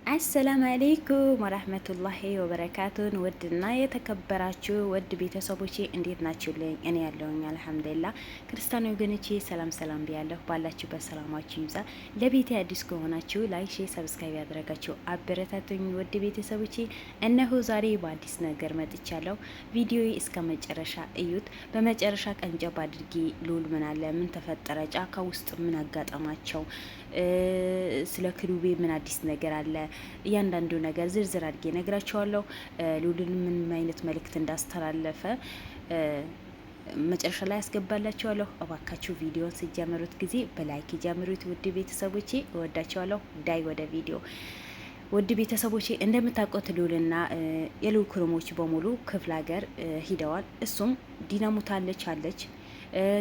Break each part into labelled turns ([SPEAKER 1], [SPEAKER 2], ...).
[SPEAKER 1] አሰላሙ አለይኩም ወራህመቱላሂ ወበረካቱን። ውድና የተከበራችሁ ውድ ቤተሰቦቼ እንዴት ናችሁልኝ? እኔ ያለሁኝ አልሐምዱሊላህ። ክርስቲያን ወገኖቼ ሰላም ሰላም ብያለሁ። ባላችሁበት ሰላማችሁ ይብዛ። ለቤቴ አዲስ ከሆናችሁ ላይክ፣ ሼር፣ ሰብስክራይብ ያደረጋችሁ አበረታቱኝ። ውድ ቤተሰቦቼ እነሆ ዛሬ በአዲስ ነገር መጥቻለሁ። ቪዲዮ እስከ መጨረሻ እዩት። በመጨረሻ ቀንጨብ አድርጌ ሉል ምን አለ፣ ምን ተፈጠረ፣ ጫካ ውስጥ ምን አጋጠማቸው፣ ስለ ክሩቤ ምን አዲስ ነገር አለ፣ እያንዳንዱ ነገር ዝርዝር አድርጌ ነግራቸዋለሁ። ሉልን ምን አይነት መልእክት እንዳስተላለፈ መጨረሻ ላይ ያስገባላችኋለሁ። እባካችሁ ቪዲዮን ስጀምሩት ጊዜ በላይክ ጀምሩት። ውድ ቤተሰቦቼ እወዳቸዋለሁ። ዳይ ወደ ቪዲዮ። ውድ ቤተሰቦቼ እንደምታውቁት ሉልና የሉል ክሮሞች በሙሉ ክፍለ ሀገር ሂደዋል። እሱም ዲናሙታለች አለች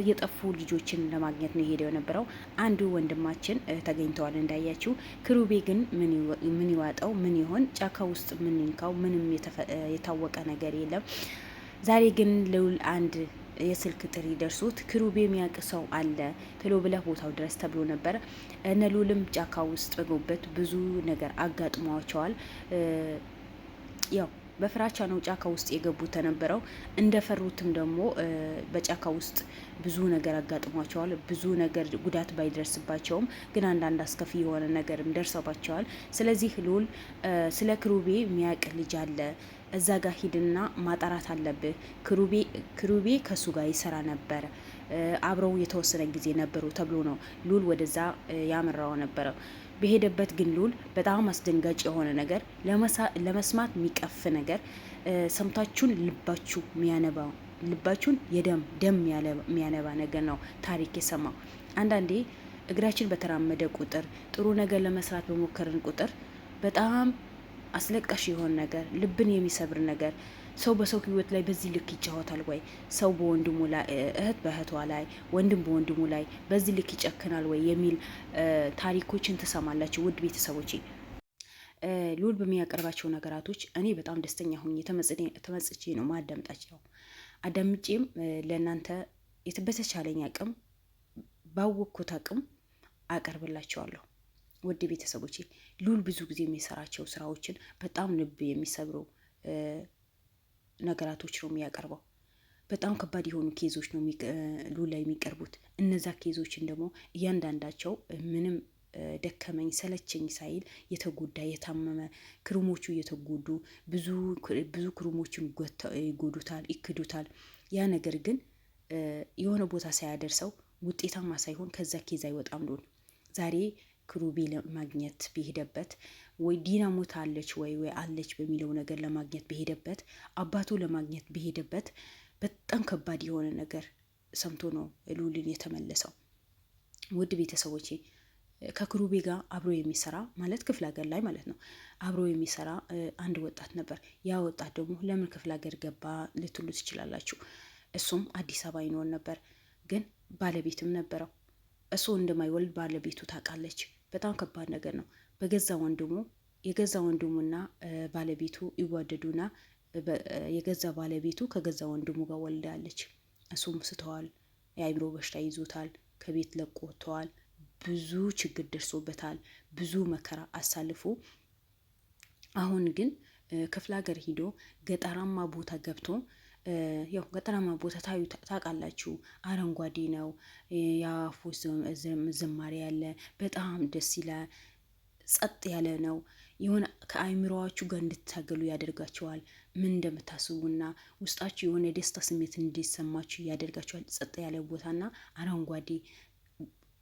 [SPEAKER 1] የጠፉ ልጆችን ለማግኘት ነው የሄደው የነበረው። አንዱ ወንድማችን ተገኝተዋል እንዳያችሁ። ክሩቤ ግን ምን ይዋጠው ምን ይሆን? ጫካ ውስጥ ምን ይንካው? ምንም የታወቀ ነገር የለም። ዛሬ ግን ልዑል አንድ የስልክ ጥሪ ደርሶት ክሩቤ የሚያውቅ ሰው አለ ቶሎ ብለህ ቦታው ድረስ ተብሎ ነበር። እነ ልዑልም ጫካ ውስጥ በገቡበት ብዙ ነገር አጋጥሟቸዋል። ያው በፍራቻ ነው ጫካ ውስጥ የገቡት ተነበረው። እንደፈሩትም ደግሞ በጫካ ውስጥ ብዙ ነገር አጋጥሟቸዋል። ብዙ ነገር ጉዳት ባይደርስባቸውም ግን አንዳንድ አስከፊ የሆነ ነገርም ደርሰባቸዋል። ስለዚህ ልዑል ስለ ክሩቤ የሚያውቅ ልጅ አለ እዛ ጋር ሂድና ማጣራት አለብህ። ክሩቤ ከሱ ጋር ይሰራ ነበር፣ አብረው የተወሰነ ጊዜ ነበሩ ተብሎ ነው ልዑል ወደዛ ያመራው ነበረ። በሄደበት ግን ልዑል በጣም አስደንጋጭ የሆነ ነገር ለመስማት የሚቀፍ ነገር ሰምታችሁን ልባችሁን ደም የሚያነባ ነገር ነው ታሪክ የሰማው። አንዳንዴ እግራችን በተራመደ ቁጥር ጥሩ ነገር ለመስራት በሞከርን ቁጥር በጣም አስለቃሽ የሆነ ነገር፣ ልብን የሚሰብር ነገር ሰው በሰው ህይወት ላይ በዚህ ልክ ይጫወታል ወይ? ሰው በወንድሙ ላይ፣ እህት በእህቷ ላይ፣ ወንድም በወንድሙ ላይ በዚህ ልክ ይጨክናል ወይ የሚል ታሪኮችን ትሰማላችሁ ውድ ቤተሰቦቼ። ልዑል በሚያቀርባቸው ነገራቶች እኔ በጣም ደስተኛ ሁኝ ተመጽቼ ነው ማዳምጣቸው። አዳምጬም ለእናንተ በተቻለኝ አቅም ባወቅኩት አቅም አቀርብላቸዋለሁ። ውድ ቤተሰቦቼ ልዑል ብዙ ጊዜ የሚሰራቸው ስራዎችን በጣም ልብ የሚሰብሩ ነገራቶች ነው የሚያቀርበው። በጣም ከባድ የሆኑ ኬዞች ነው ልዑል ላይ የሚቀርቡት። እነዛ ኬዞችን ደግሞ እያንዳንዳቸው ምንም ደከመኝ ሰለቸኝ ሳይል የተጎዳ የታመመ ክሩሞቹ እየተጎዱ ብዙ ክሩሞችን ይጎዱታል፣ ይክዱታል። ያ ነገር ግን የሆነ ቦታ ሳያደርሰው ውጤታማ ሳይሆን ከዛ ኬዝ አይወጣም ልዑል። ዛሬ ክሩቤ ለማግኘት በሄደበት ወይ ዲና ሞታ አለች ወይ አለች በሚለው ነገር ለማግኘት በሄደበት፣ አባቱ ለማግኘት በሄደበት በጣም ከባድ የሆነ ነገር ሰምቶ ነው ልዑልን የተመለሰው። ውድ ቤተሰቦቼ ከክሩቤ ጋር አብሮ የሚሰራ ማለት ክፍለ ሀገር ላይ ማለት ነው አብሮ የሚሰራ አንድ ወጣት ነበር። ያ ወጣት ደግሞ ለምን ክፍለ ሀገር ገባ ልትሉ ትችላላችሁ። እሱም አዲስ አበባ ይኖር ነበር፣ ግን ባለቤትም ነበረው። እሱ እንደማይወልድ ባለቤቱ ታውቃለች። በጣም ከባድ ነገር ነው። የገዛ ወንድሙና ባለቤቱ ይዋደዱና የገዛ ባለቤቱ ከገዛ ወንድሙ ጋር ወልዳለች። እሱም ስተዋል፣ የአይምሮ በሽታ ይዞታል፣ ከቤት ለቆ ወጥተዋል። ብዙ ችግር ደርሶበታል። ብዙ መከራ አሳልፎ አሁን ግን ክፍለ ሀገር ሂዶ ገጠራማ ቦታ ገብቶ ያው ገጠራማ ቦታ ታውቃላችሁ፣ አረንጓዴ ነው፣ የአፉ ዝማሬ ያለ በጣም ደስ ይላል፣ ጸጥ ያለ ነው። የሆነ ከአይምሮዋችሁ ጋር እንድታገሉ ያደርጋቸዋል። ምን እንደምታስቡና ውስጣችሁ የሆነ የደስታ ስሜት እንዲሰማችሁ ያደርጋቸዋል። ጸጥ ያለ ቦታና አረንጓዴ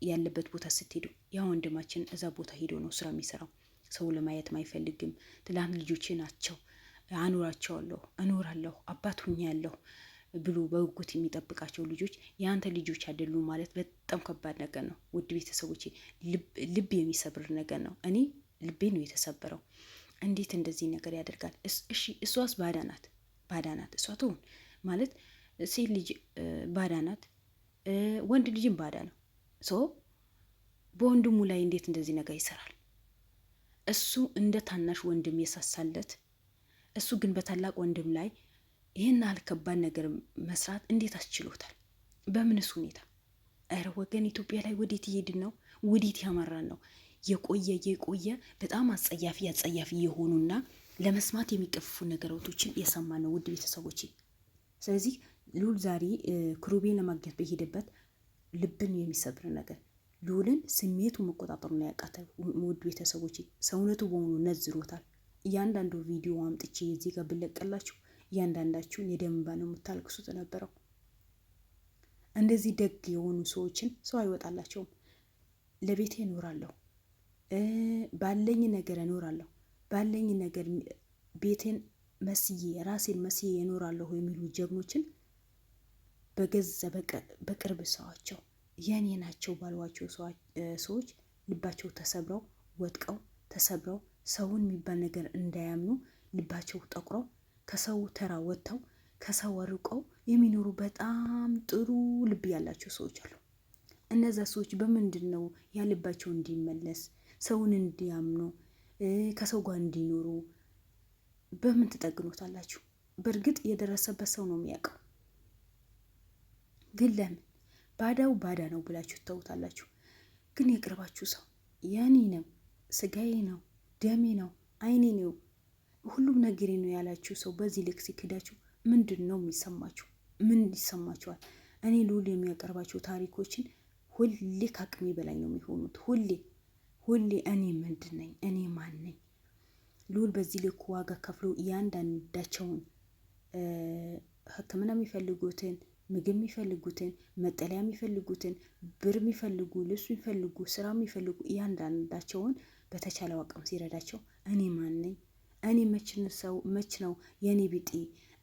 [SPEAKER 1] ያለበት ቦታ ስትሄዱ፣ ያ ወንድማችን እዛ ቦታ ሄዶ ነው ስራ የሚሰራው። ሰው ለማየት አይፈልግም። ትላንት ልጆቼ ናቸው እኖራለሁ አባት ሁኛለሁ ብሎ በጉጉት የሚጠብቃቸው ልጆች የአንተ ልጆች አይደሉም ማለት በጣም ከባድ ነገር ነው። ውድ ቤተሰቦቼ ልብ የሚሰብር ነገር ነው። እኔ ልቤ ነው የተሰበረው። እንዴት እንደዚህ ነገር ያደርጋል? እሺ እሷስ ባዳ ናት። እሷ ትሁን ማለት ሴት ልጅ ባዳ ናት፣ ወንድ ልጅም ባዳ ነው። በወንድሙ ላይ እንዴት እንደዚህ ነገር ይሰራል? እሱ እንደ ታናሽ ወንድም የሳሳለት፣ እሱ ግን በታላቅ ወንድም ላይ ይህን ያህል ከባድ ነገር መስራት እንዴት አስችሎታል? በምንስ ሁኔታ? ኧረ ወገን ኢትዮጵያ ላይ ወዴት እየሄድን ነው? ወዴት ያመራን ነው? የቆየ በጣም አጸያፊ የሆኑና ለመስማት የሚቀፍፉ ነገሮችን የሰማን ነው ውድ ቤተሰቦች። ስለዚህ ልዑል ዛሬ ክሩቤን ለማግኘት በሄደበት ልብን የሚሰብር ነገር ልዑልን ስሜቱ መቆጣጠሩ ነው ያቃተው ውድ ቤተሰቦች። ሰውነቱ በሙሉ ነዝሮታል። እያንዳንዱ ቪዲዮ አምጥቼ እዚህ ጋር ብለቀላችሁ እያንዳንዳችሁን የደም እንባ ነው የምታለቅሱት ነበረው። እንደዚህ ደግ የሆኑ ሰዎችን ሰው አይወጣላቸውም። ለቤቴ እኖራለሁ፣ ባለኝ ነገር እኖራለሁ፣ ባለኝ ነገር ቤቴን መስዬ ራሴን መስዬ እኖራለሁ የሚሉ ጀግኖችን በገዛ በቅርብ ሰዋቸው የኔ ናቸው ባሏቸው ሰዎች ልባቸው ተሰብረው ወጥቀው ተሰብረው ሰውን የሚባል ነገር እንዳያምኑ ልባቸው ጠቁረው ከሰው ተራ ወጥተው ከሰው ርቀው የሚኖሩ በጣም ጥሩ ልብ ያላቸው ሰዎች አሉ። እነዛ ሰዎች በምንድን ነው ያልባቸው እንዲመለስ ሰውን እንዲያምኑ ከሰው ጋር እንዲኖሩ በምን ትጠግኖታላችሁ? በእርግጥ የደረሰበት ሰው ነው የሚያውቀው። ግን ለምን ባዳው ባዳ ነው ብላችሁ ትተውታላችሁ? ግን የቅርባችሁ ሰው የኔ ነው፣ ስጋዬ ነው፣ ደሜ ነው፣ አይኔ ነው፣ ሁሉም ነገሬ ነው ያላችሁ ሰው በዚህ ልክ ሲክዳችሁ ምንድን ነው የሚሰማችሁ? ምን ይሰማችኋል? እኔ ልዑል የሚያቀርባቸው ታሪኮችን ሁሌ ከአቅሜ በላይ ነው የሚሆኑት። ሁሌ እኔ ምንድን ነኝ? እኔ ማን ነኝ? ልዑል በዚህ ልክ ዋጋ ከፍሎ እያንዳንዳቸውን ሕክምና የሚፈልጉትን ምግብ የሚፈልጉትን መጠለያ የሚፈልጉትን ብር የሚፈልጉ ልብስ የሚፈልጉ ስራ የሚፈልጉ እያንዳንዳቸውን በተቻለው አቅም ሲረዳቸው እኔ ማን ነኝ? እኔ መች ነው የኔ ቢጤ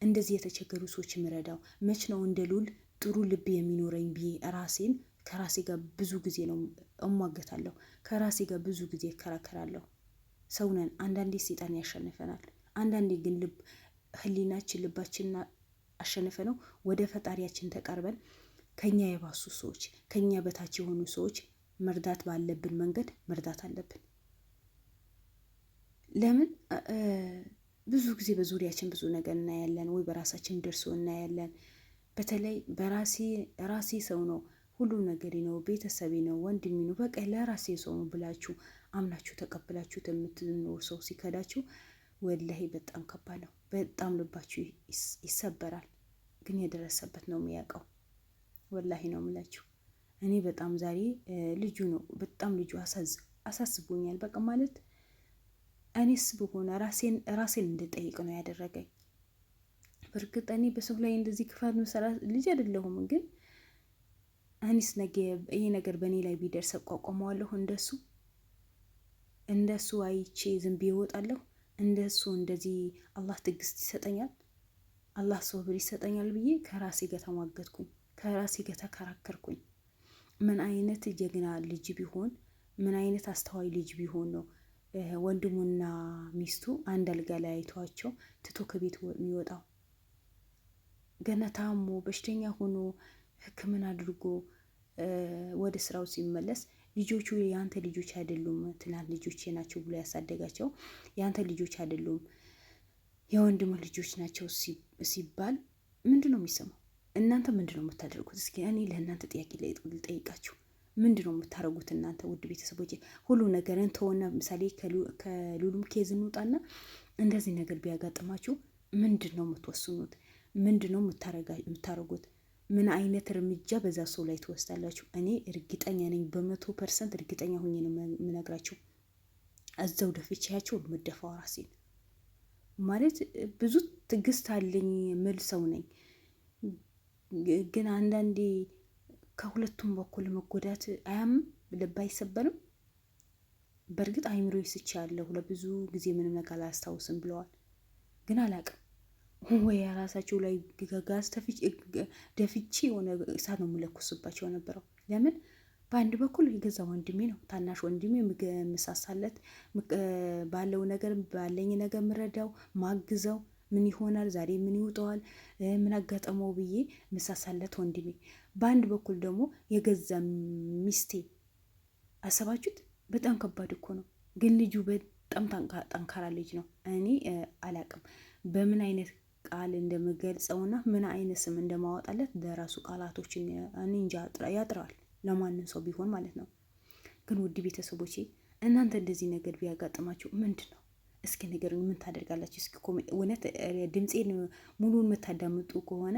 [SPEAKER 1] እንደዚህ የተቸገሩ ሰዎች የምረዳው? መች ነው እንደ ልዑል ጥሩ ልብ የሚኖረኝ ብዬ ራሴን ከራሴ ጋር ብዙ ጊዜ ነው እሟገታለሁ። ከራሴ ጋር ብዙ ጊዜ እከራከራለሁ። ሰውነን አንዳንዴ ሰይጣን ያሸንፈናል። አንዳንዴ ግን ህሊናችን ልባችንና አሸንፈ ነው ወደ ፈጣሪያችን ተቃርበን ከኛ የባሱ ሰዎች ከኛ በታች የሆኑ ሰዎች መርዳት ባለብን መንገድ መርዳት አለብን። ለምን ብዙ ጊዜ በዙሪያችን ብዙ ነገር እናያለን፣ ወይ በራሳችን ደርሶ እናያለን። በተለይ ራሴ ሰው ነው ሁሉም ነገሬ ነው፣ ቤተሰቤ ነው፣ ወንድሜ ነው፣ በቃ ለራሴ ሰው ነው ብላችሁ አምናችሁ ተቀብላችሁት የምትኖሩ ሰው ሲከዳችሁ ወላሂ በጣም ከባድ ነው። በጣም ልባችሁ ይሰበራል። ግን የደረሰበት ነው የሚያውቀው። ወላሂ ነው የምላችሁ። እኔ በጣም ዛሬ ልጁ ነው በጣም ልጁ አሳስቦኛል። በቃ ማለት እኔስ በሆነ ራሴን እንድጠይቅ ነው ያደረገኝ። በእርግጥ እኔ በሰው ላይ እንደዚህ ክፋት መሰራ ልጅ አይደለሁም። ግን እኔስ ነገ ይሄ ነገር በእኔ ላይ ቢደርስ እቋቋመዋለሁ? እንደሱ አይቼ ዝም ብዬ እወጣለሁ? እንደሱ እንደዚህ አላህ ትዕግስት ይሰጠኛል፣ አላህ ሶብር ይሰጠኛል ብዬ ከራሴ ጋር ተሟገትኩኝ፣ ከራሴ ጋር ተከራከርኩኝ። ምን አይነት ጀግና ልጅ ቢሆን፣ ምን አይነት አስተዋይ ልጅ ቢሆን ነው ወንድሙና ሚስቱ አንድ አልጋ ላይ አይተዋቸው ትቶ ከቤት የሚወጣው? ገና ታሞ በሽተኛ ሆኖ ሕክምና አድርጎ ወደ ስራው ሲመለስ ልጆቹ የአንተ ልጆች አይደሉም፣ ትናንት ልጆቼ ናቸው ብሎ ያሳደጋቸው የአንተ ልጆች አይደሉም የወንድም ልጆች ናቸው ሲባል ምንድን ነው የሚሰማው? እናንተ ምንድን ነው የምታደርጉት? እስኪ እኔ ለእናንተ ጥያቄ ልጠይቃችሁ። ምንድን ነው የምታደርጉት እናንተ ውድ ቤተሰቦች? ሁሉ ነገርን ተወና፣ ምሳሌ ከልዑልም ኬዝ እንውጣና እንደዚህ ነገር ቢያጋጥማችሁ ምንድን ነው የምትወስኑት? ምንድን ነው የምታደርጉት? ምን አይነት እርምጃ በዛ ሰው ላይ ትወስዳላችሁ? እኔ እርግጠኛ ነኝ፣ 100% እርግጠኛ ሆኜ ነው የምነግራችሁ። እዛው ደፍቼያቸው የምደፋው ራሴን ማለት ብዙ ትዕግስት አለኝ ምል ሰው ነኝ። ግን አንዳንዴ ከሁለቱም በኩል መጎዳት አያምም? ልብ አይሰበርም? በእርግጥ አይምሮ ይስቻ ያለሁ ለብዙ ጊዜ ምንም ነገር አላስታውስም ብለዋል። ግን አላቅም ወይ የራሳቸው ላይ ጋዝ ደፍቼ የሆነ እሳት ነው የምለኩስባቸው ነበረው። ለምን በአንድ በኩል የገዛ ወንድሜ ነው፣ ታናሽ ወንድሜ፣ የምሳሳለት ባለው ነገር ባለኝ ነገር ምረዳው ማግዘው ምን ይሆናል ዛሬ ምን ይውጠዋል ምን አጋጠመው ብዬ ምሳሳለት ወንድሜ፣ በአንድ በኩል ደግሞ የገዛ ሚስቴ። አሰባችሁት? በጣም ከባድ እኮ ነው። ግን ልጁ በጣም ጠንካራ ልጅ ነው። እኔ አላቅም በምን አይነት ቃል እንደምገልጸውና ምን አይነት ስም እንደማወጣለት ለራሱ ቃላቶችን እኔ እንጃ ያጥራል፣ ለማንም ሰው ቢሆን ማለት ነው። ግን ውድ ቤተሰቦቼ እናንተ እንደዚህ ነገር ቢያጋጥማችሁ ምንድን ነው? እስኪ ንገሩኝ። ምን ታደርጋላችሁ? እስኪ እውነት ድምፄን ሙሉን የምታዳምጡ ከሆነ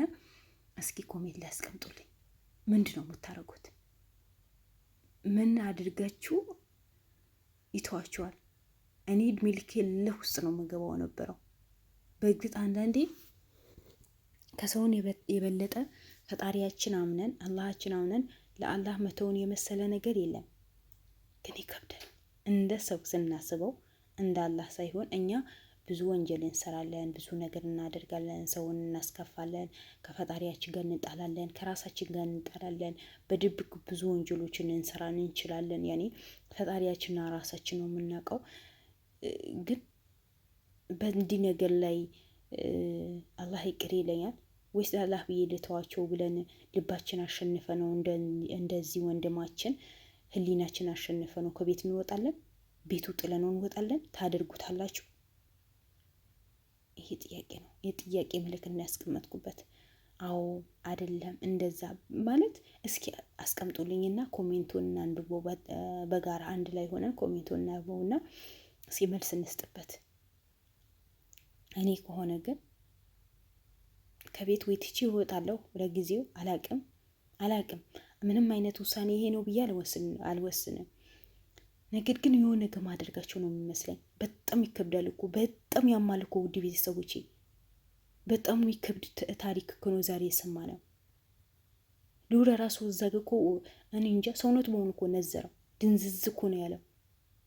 [SPEAKER 1] እስኪ ኮሜንት ላይ አስቀምጡልኝ። ምንድን ነው የምታደርጉት? ምን አድርጋችሁ ይተዋችኋል? እኔ እድሜ ልኬ እልህ ውስጥ ነው የምገባው ነበረው። በእርግጥ አንዳንዴ ከሰውን የበለጠ ፈጣሪያችን አምነን አላሃችን አምነን ለአላህ መተውን የመሰለ ነገር የለም። ግን ይከብዳል። እንደ ሰው ስናስበው እንደ አላህ ሳይሆን እኛ ብዙ ወንጀል እንሰራለን፣ ብዙ ነገር እናደርጋለን፣ ሰውን እናስከፋለን፣ ከፈጣሪያችን ጋር እንጣላለን፣ ከራሳችን ጋር እንጣላለን። በድብቅ ብዙ ወንጀሎችን እንሰራን እንችላለን። ያኔ ፈጣሪያችንና ራሳችን ነው የምናውቀው። ግን በእንዲህ ነገር ላይ አላህ ይቅር ይለኛል ወይስ አላህ ብዬ ልተዋቸው ብለን ልባችን አሸንፈ ነው እንደዚህ ወንድማችን ህሊናችን አሸንፈ ነው ከቤት እንወጣለን? ቤቱ ጥለነው እንወጣለን? ታደርጉታላችሁ? ይሄ ጥያቄ ነው። የጥያቄ ምልክት ነው ያስቀመጥኩበት። አዎ አይደለም እንደዛ ማለት እስኪ አስቀምጡልኝና ኮሜንቱን እናንብቦ በጋራ አንድ ላይ ሆነን ኮሜንቱን እናንብቦና እስኪ መልስ እንስጥበት። እኔ ከሆነ ግን ከቤት ወጥቼ እወጣለሁ። ለጊዜው አላቅም ምንም አይነት ውሳኔ ይሄ ነው ብዬ አልወስንም። ነገር ግን የሆነ ነገር ማድረጋቸው ነው የሚመስለኝ። በጣም ይከብዳል እኮ በጣም ያማል እኮ ውድ ቤተሰቦቼ፣ በጣም የሚከብድ ታሪክ እኮ ነው ዛሬ የሰማነው። ልውለ ራሱ እዛ ጋ እኮ እኔ እንጃ ሰውነቱ በሆኑ እኮ ነዘረው፣ ድንዝዝ እኮ ነው ያለው።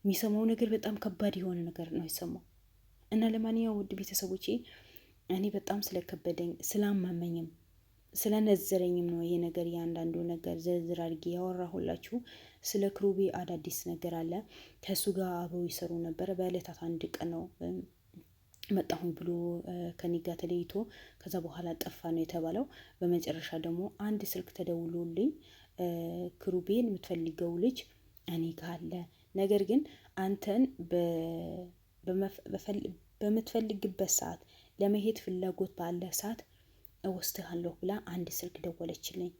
[SPEAKER 1] የሚሰማው ነገር በጣም ከባድ የሆነ ነገር ነው የሰማው። እና ለማንኛውም ውድ ቤተሰቦቼ እኔ በጣም ስለከበደኝ ስላመመኝም ስለነዘረኝም ነው ይሄ ነገር ያንዳንዱ ነገር ዝርዝር አድርጌ ያወራሁላችሁ። ስለ ክሩቤ አዳዲስ ነገር አለ። ከሱ ጋር አብረው ይሰሩ ነበር። በዕለታት አንድ ቀን ነው መጣሁኝ ብሎ ከኔ ጋር ተለይቶ ከዛ በኋላ ጠፋ ነው የተባለው። በመጨረሻ ደግሞ አንድ ስልክ ተደውሎልኝ ክሩቤን የምትፈልገው ልጅ እኔ ጋር አለ፣ ነገር ግን አንተን በምትፈልግበት ሰዓት ለመሄድ ፍላጎት ባለ ሰዓት እወስድሃለሁ ብላ አንድ ስልክ ደወለችልኝ።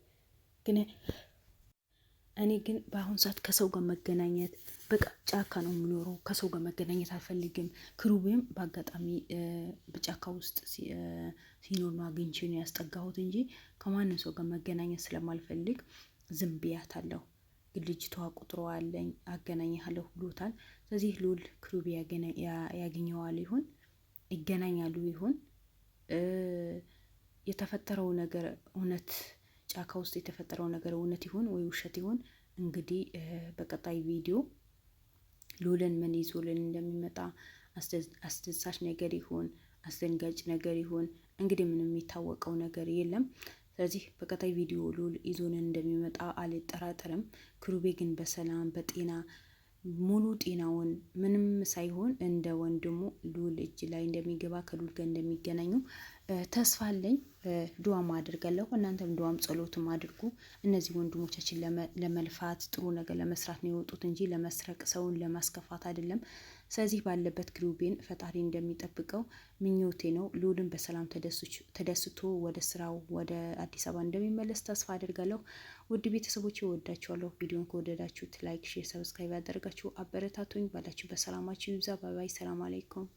[SPEAKER 1] ግን እኔ ግን በአሁን ሰዓት ከሰው ጋር መገናኘት በቃ ጫካ ነው የምኖረው። ከሰው ጋር መገናኘት አልፈልግም። ክሩቤም በአጋጣሚ በጫካ ውስጥ ሲኖር ነው አግኝቼ ነው ያስጠጋሁት እንጂ ከማንም ሰው ጋር መገናኘት ስለማልፈልግ ዝም ብያታለሁ። ግን ልጅቷ ቁጥሯ አለኝ አገናኝሃለሁ ብሎታል። ስለዚህ ሉል ክሩቤ ያገኘዋል ይሁን ይገናኛሉ ይሁን የተፈጠረው ነገር እውነት ጫካ ውስጥ የተፈጠረው ነገር እውነት ይሁን ወይ ውሸት ይሁን እንግዲህ በቀጣይ ቪዲዮ ሉልን ምን ይዞልን እንደሚመጣ አስደሳች ነገር ይሁን አስደንጋጭ ነገር ይሁን እንግዲህ ምንም የሚታወቀው ነገር የለም። ስለዚህ በቀጣይ ቪዲዮ ሉል ይዞልን እንደሚመጣ አልጠራጠርም። ክሩቤ ግን በሰላም በጤና ሙሉ ጤናውን ምንም ሳይሆን እንደ ወንድሙ ሉል እጅ ላይ እንደሚገባ ከሉል ጋር እንደሚገናኙ ተስፋ አለኝ። ዱዓም አድርጋለሁ። እናንተም ዱዓም ጸሎትም አድርጉ። እነዚህ ወንድሞቻችን ለመልፋት ጥሩ ነገር ለመስራት ነው የወጡት እንጂ ለመስረቅ ሰውን ለማስከፋት አይደለም። ስለዚህ ባለበት ክሩቤን ፈጣሪ እንደሚጠብቀው ምኞቴ ነው። ሉልን በሰላም ተደስቶ ወደ ስራው ወደ አዲስ አበባ እንደሚመለስ ተስፋ አድርጋለሁ። ውድ ቤተሰቦች እወዳችኋለሁ። ቪዲዮን ከወደዳችሁት ላይክ፣ ሼር፣ ሰብስክራይብ ያደርጋችሁ አበረታቱኝ። ባላችሁ በሰላማችሁ ይብዛ። ባይ ባይ። ሰላም አለይኩም።